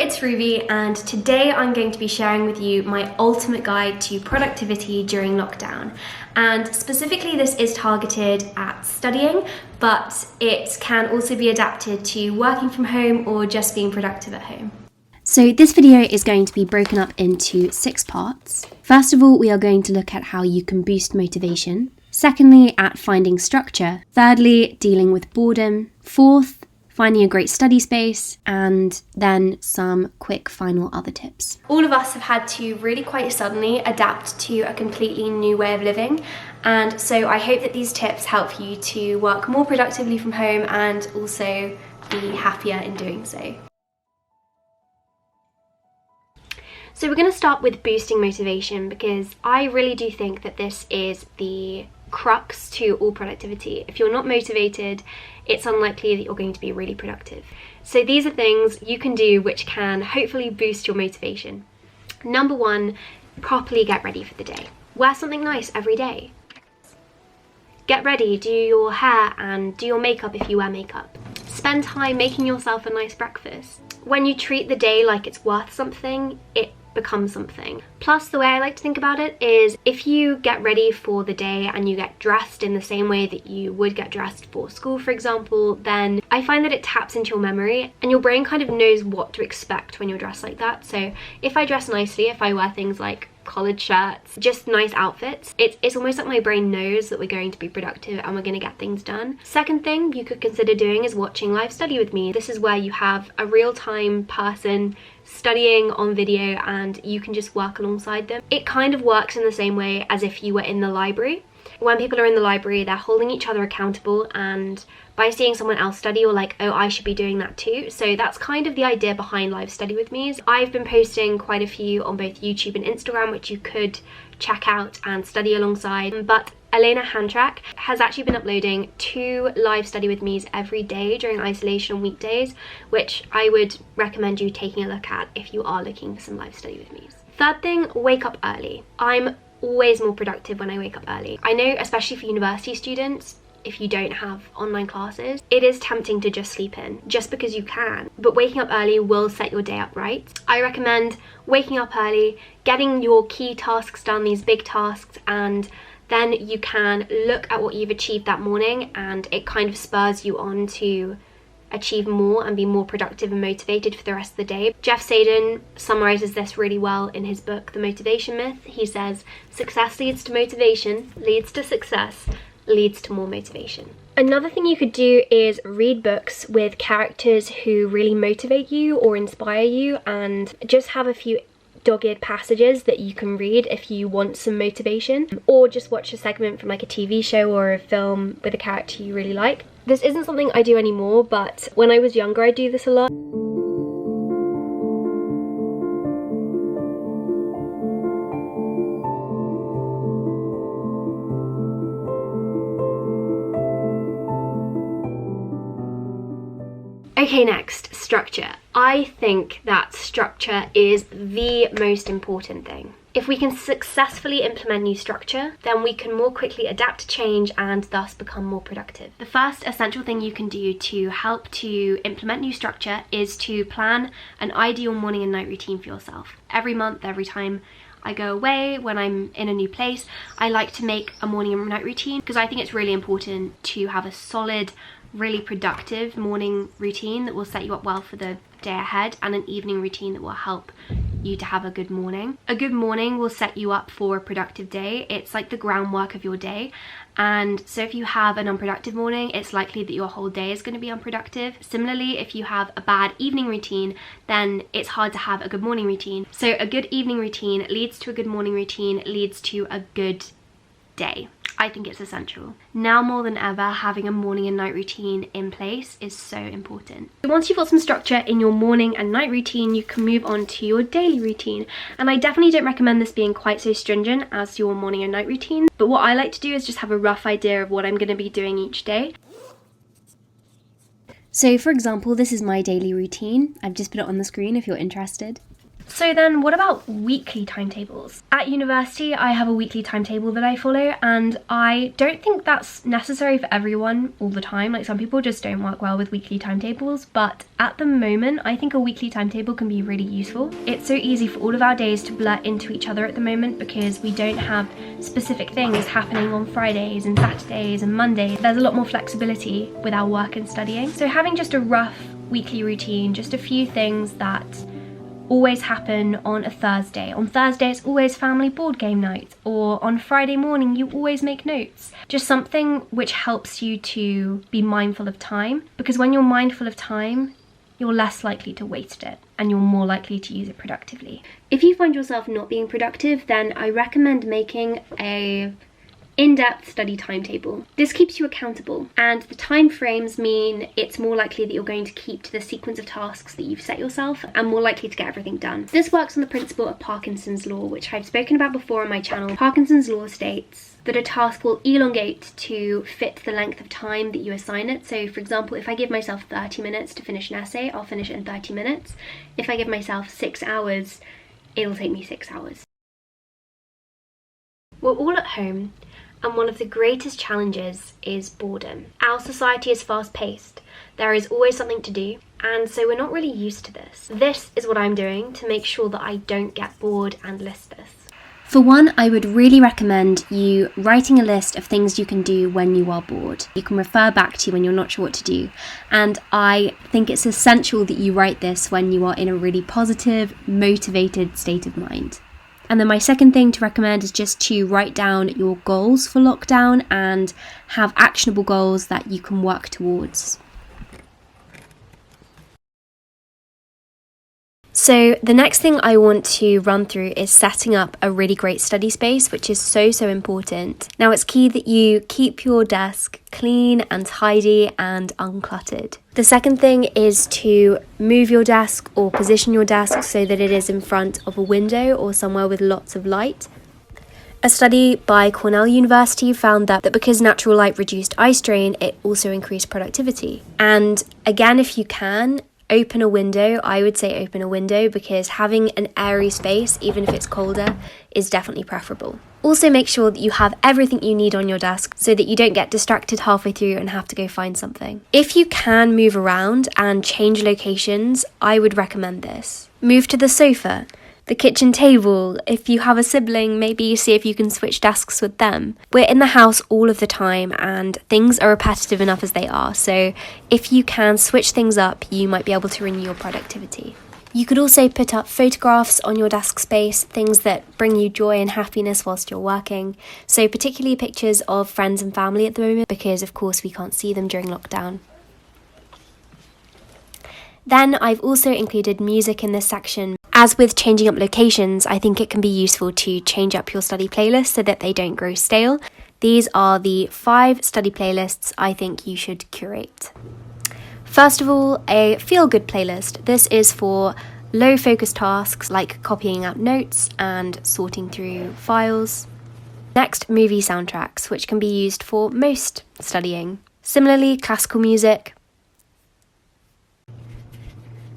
it's Ruby, and today I'm going to be sharing with you my ultimate guide to productivity during lockdown. And specifically this is targeted at studying, but it can also be adapted to working from home or just being productive at home. So this video is going to be broken up into 6 parts. First of all, we are going to look at how you can boost motivation. Secondly, at finding structure. Thirdly, dealing with boredom. Fourth, finding a great study space, and then some quick final other tips. All of us have had to really quite suddenly adapt to a completely new way of living, and so I hope that these tips help you to work more productively from home and also be happier in doing so. So we're going to start with boosting motivation, because I really do think that this is the crux to all productivity. If you're not motivated, it's unlikely that you're going to be really productive. So these are things you can do which can hopefully boost your motivation. Number 1, properly get ready for the day. Wear something nice every day. Get ready, do your hair and do your makeup if you wear makeup. Spend time making yourself a nice breakfast. When you treat the day like it's worth something, it becomes something. Plus, the way I like to think about it is if you get ready for the day and you get dressed in the same way that you would get dressed for school, for example, then I find that it taps into your memory and your brain kind of knows what to expect when you're dressed like that. So if I dress nicely, if I wear things like collared shirts, just nice outfits, it's almost like my brain knows that we're going to be productive and we're going to get things done. Second thing you could consider doing is watching live study with me. This is where you have a real-time person studying on video and you can just work alongside them. It kind of works in the same way as if you were in the library. When people are in the library, they're holding each other accountable, and by seeing someone else study, you're like, oh, I should be doing that too. So that's kind of the idea behind live study with me. I've been posting quite a few on both YouTube and Instagram, which you could check out and study alongside. But Elena Handtrack has actually been uploading 2 live study with me's every day during isolation on weekdays, which I would recommend you taking a look at if you are looking for some live study with me's. Third thing, wake up early. I'm always more productive when I wake up early. I know, especially for university students, if you don't have online classes, it is tempting to just sleep in, just because you can. But waking up early will set your day up right. I recommend waking up early, getting your key tasks done, these big tasks, and then you can look at what you've achieved that morning and it kind of spurs you on to achieve more and be more productive and motivated for the rest of the day. Jeff Haden summarizes this really well in his book, The Motivation Myth. He says, success leads to motivation, leads to success, leads to more motivation. Another thing you could do is read books with characters who really motivate you or inspire you, and just have a few dogged passages that you can read if you want some motivation, or just watch a segment from like a TV show or a film with a character you really like. This isn't something I do anymore, but when I was younger I do this a lot. Okay, next, structure. I think that structure is the most important thing. If we can successfully implement new structure, then we can more quickly adapt to change and thus become more productive. The first essential thing you can do to help to implement new structure is to plan an ideal morning and night routine for yourself. Every month, every time I go away, when I'm in a new place, I like to make a morning and night routine, because I think it's really important to have a solid, really productive morning routine that will set you up well for the day ahead, and an evening routine that will help you to have a good morning. A good morning will set you up for a productive day. It's like the groundwork of your day, and so if you have an unproductive morning, it's likely that your whole day is going to be unproductive. Similarly, if you have a bad evening routine, then it's hard to have a good morning routine. So a good evening routine leads to a good morning routine, leads to a good day. I think it's essential. Now more than ever, having a morning and night routine in place is so important. Once you've got some structure in your morning and night routine, you can move on to your daily routine. And I definitely don't recommend this being quite so stringent as your morning and night routine. But what I like to do is just have a rough idea of what I'm going to be doing each day. So for example, this is my daily routine. I've just put it on the screen if you're interested. So then what about weekly timetables? At university, I have a weekly timetable that I follow, and I don't think that's necessary for everyone all the time. Like, some people just don't work well with weekly timetables, but at the moment, I think a weekly timetable can be really useful. It's so easy for all of our days to blur into each other at the moment because we don't have specific things happening on Fridays and Saturdays and Mondays. There's a lot more flexibility with our work and studying. So having just a rough weekly routine, just a few things that always happen on a Thursday. On Thursday it's always family board game night, or on Friday morning you always make notes. Just something which helps you to be mindful of time, because when you're mindful of time, you're less likely to waste it and you're more likely to use it productively. If you find yourself not being productive, then I recommend making a in-depth study timetable. This keeps you accountable, and the time frames mean it's more likely that you're going to keep to the sequence of tasks that you've set yourself and more likely to get everything done. This works on the principle of Parkinson's law, which I've spoken about before on my channel. Parkinson's law states that a task will elongate to fit the length of time that you assign it. So for example, if I give myself 30 minutes to finish an essay, I'll finish it in 30 minutes. If I give myself 6 hours, it'll take me 6 hours. We're all at home, and one of the greatest challenges is boredom. Our society is fast-paced. There is always something to do, and so we're not really used to this. This is what I'm doing to make sure that I don't get bored and listless. For one, I would really recommend you writing a list of things you can do when you are bored. You can refer back to when you're not sure what to do. And I think it's essential that you write this when you are in a really positive, motivated state of mind. And then my second thing to recommend is just to write down your goals for lockdown and have actionable goals that you can work towards. So the next thing I want to run through is setting up a really great study space, which is so important. Now, it's key that you keep your desk clean and tidy and uncluttered. The second thing is to move your desk or position your desk so that it is in front of a window or somewhere with lots of light. A study by Cornell University found that because natural light reduced eye strain, it also increased productivity. And again, if you can, open a window. I would say open a window, because having an airy space, even if it's colder, is definitely preferable. Also, make sure that you have everything you need on your desk so that you don't get distracted halfway through and have to go find something. If you can move around and change locations, I would recommend this. Move to the sofa, the kitchen table. If you have a sibling, maybe see if you can switch desks with them. We're in the house all of the time and things are repetitive enough as they are, so if you can switch things up, you might be able to renew your productivity. You could also put up photographs on your desk space, things that bring you joy and happiness whilst you're working. So particularly pictures of friends and family at the moment, because of course we can't see them during lockdown. Then I've also included music in this section. As with changing up locations, I think it can be useful to change up your study playlists so that they don't grow stale. These are the 5 study playlists I think you should curate. First of all, a feel-good playlist. This is for low-focus tasks like copying out notes and sorting through files. Next, movie soundtracks, which can be used for most studying. Similarly, classical music.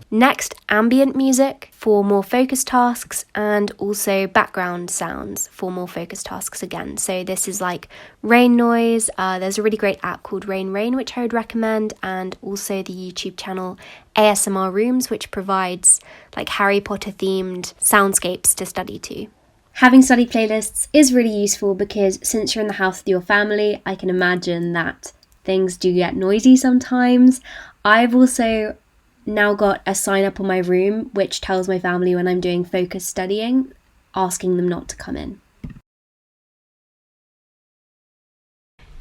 Next, ambient music for more focused tasks, and also background sounds for more focused tasks again. So this is like rain noise. There's a really great app called Rain, which I would recommend, and also the YouTube channel ASMR Rooms, which provides like Harry Potter themed soundscapes to study to. Having study playlists is really useful because since you're in the house with your family, I can imagine that things do get noisy sometimes. I've also now got a sign up on my room which tells my family when I'm doing focused studying, asking them not to come in.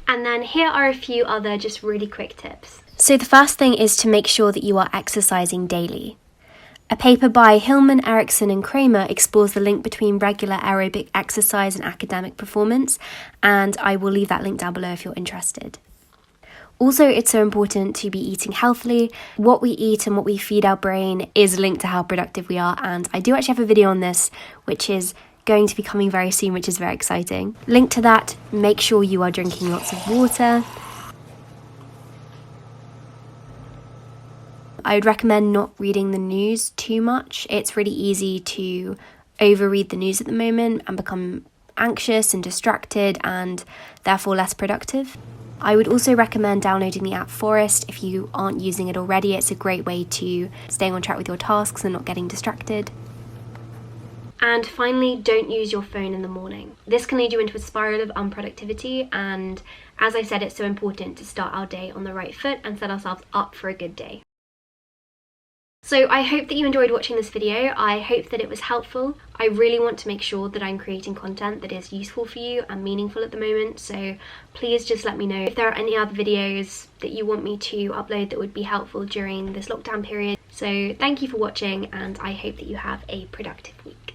And then here are a few other just really quick tips. So the first thing is to make sure that you are exercising daily. A paper by Hillman, Erickson and Kramer explores the link between regular aerobic exercise and academic performance, and I will leave that link down below if you're interested. Also, it's so important to be eating healthily. What we eat and what we feed our brain is linked to how productive we are, and I do actually have a video on this which is going to be coming very soon, which is very exciting. Link to that. Make sure you are drinking lots of water. I would recommend not reading the news too much. It's really easy to overread the news at the moment and become anxious and distracted and therefore less productive. I would also recommend downloading the app Forest if you aren't using it already. It's a great way to stay on track with your tasks and not getting distracted. And finally, don't use your phone in the morning. This can lead you into a spiral of unproductivity, and as I said, it's so important to start our day on the right foot and set ourselves up for a good day. So I hope that you enjoyed watching this video. I hope that it was helpful. I really want to make sure that I'm creating content that is useful for you and meaningful at the moment, so please just let me know if there are any other videos that you want me to upload that would be helpful during this lockdown period. So thank you for watching, and I hope that you have a productive week.